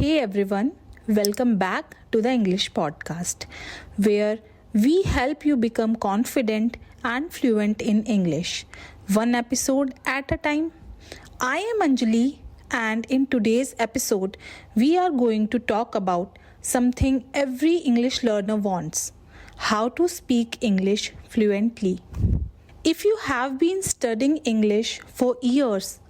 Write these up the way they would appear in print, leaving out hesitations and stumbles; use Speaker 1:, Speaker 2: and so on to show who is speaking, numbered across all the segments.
Speaker 1: Hey everyone, welcome back to the English podcast where we help you become confident and fluent in English, one episode at a time. I am Anjali, and in today's episode, we are going to talk about something every English learner wants: how to speak English fluently. If you have been studying English for years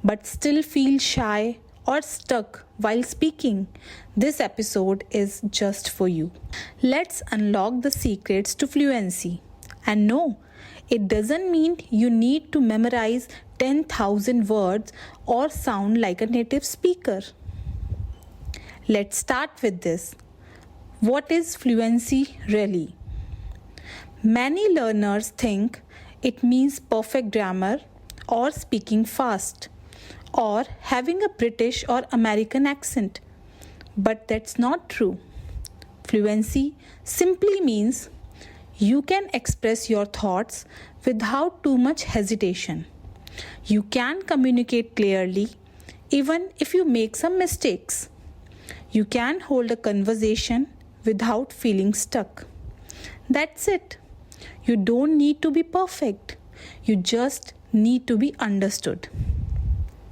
Speaker 1: but still feel shy or stuck while speaking, this episode is just for you. Let's unlock the secrets to fluency. And no, it doesn't mean you need to memorize 10,000 words or sound like a native speaker. Let's start with this. What is fluency really? Many learners think it means perfect grammar or speaking fast or having a British or American accent. But that's not true. Fluency simply means you can express your thoughts without too much hesitation. You can communicate clearly even if you make some mistakes. You can hold a conversation without feeling stuck. That's it. You don't need to be perfect. You just need to be understood.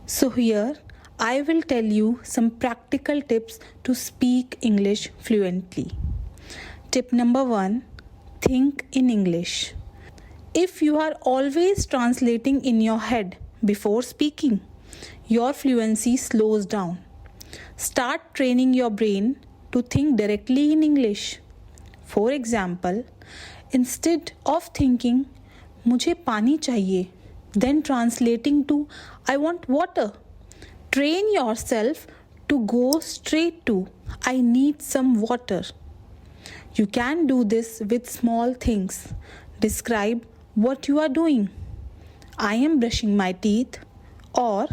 Speaker 1: So here, I will tell you some practical tips to speak English fluently. Tip number 1, think in English. If you are always translating in your head before speaking, your fluency slows down. Start training your brain to think directly in English. For example, instead of thinking, मुझे पानी चाहिए, then translating to, I want water. Train yourself to go straight to, I need some water. You can do this with small things. Describe what you are doing. I am brushing my teeth, or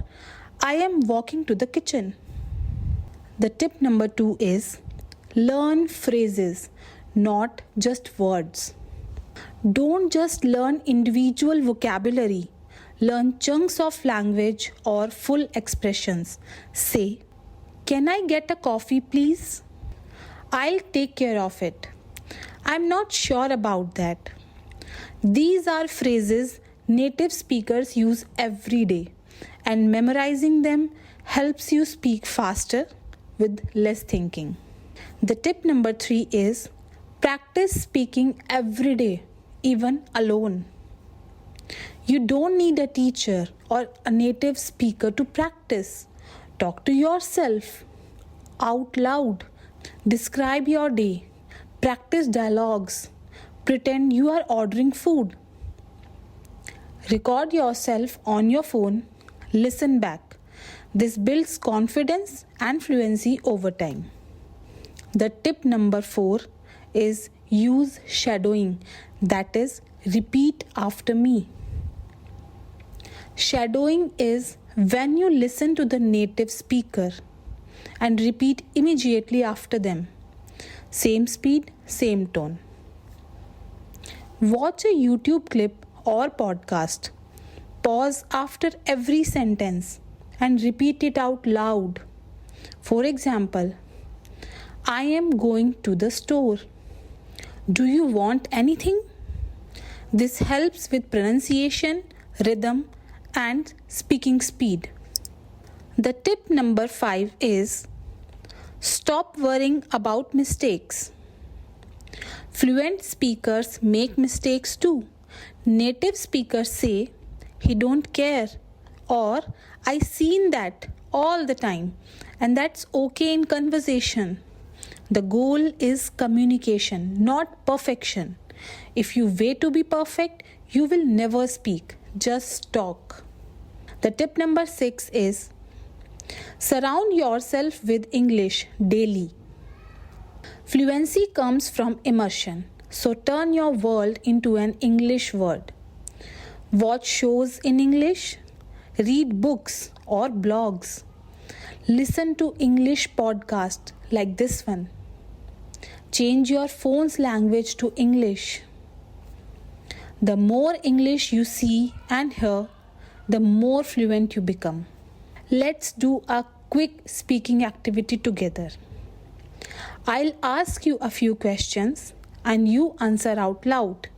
Speaker 1: I am walking to the kitchen. The tip number 2 is learn phrases, not just words. Don't just learn individual vocabulary. Learn chunks of language or full expressions. Say, can I get a coffee please? I'll take care of it. I'm not sure about that. These are phrases native speakers use every day, and memorizing them helps you speak faster with less thinking. The tip number 3 is practice speaking every day, even alone. You don't need a teacher or a native speaker to practice. Talk to yourself out loud. Describe your day. Practice dialogues. Pretend you are ordering food. Record yourself on your phone. Listen back. This builds confidence and fluency over time. The tip number 4 is use shadowing. That is, repeat after me. Shadowing is when you listen to the native speaker and repeat immediately after them. Same speed, same tone. Watch a YouTube clip or podcast. Pause after every sentence and repeat it out loud. For example, I am going to the store. Do you want anything? This helps with pronunciation, rhythm, and speaking speed. The tip number 5 is stop worrying about mistakes. Fluent speakers make mistakes too. Native speakers say, he don't care, or I seen that all the time, and that's okay in conversation. The goal is communication, not perfection. If you wait to be perfect, you will never speak. Just talk. The tip number 6 is surround yourself with English daily. Fluency comes from immersion, so turn your world into an English world. Watch shows in English, read books or blogs, listen to English podcasts like this one. Change your phone's language to English. The more English you see and hear, the more fluent you become. Let's do a quick speaking activity together. I'll ask you a few questions and you answer out loud.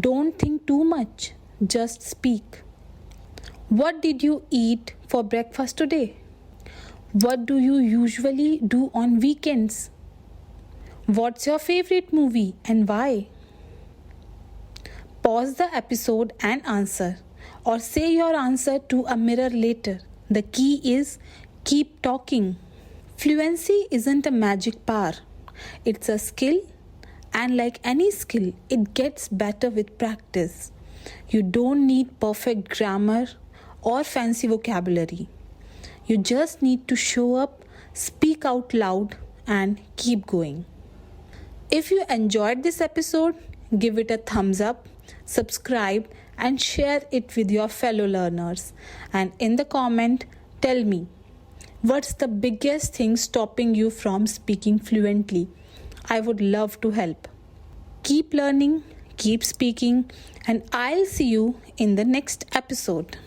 Speaker 1: Don't think too much, just speak. What did you eat for breakfast today? What do you usually do on weekends? What's your favorite movie and why? Pause the episode and answer, or say your answer to a mirror later. The key is keep talking. Fluency isn't a magic power, it's a skill, and like any skill, it gets better with practice. You don't need perfect grammar or fancy vocabulary. You just need to show up, speak out loud, and keep going. If you enjoyed this episode, give it a thumbs up, subscribe, and share it with your fellow learners. And in the comment, tell me, what's the biggest thing stopping you from speaking fluently? I would love to help. Keep learning, keep speaking, and I'll see you in the next episode.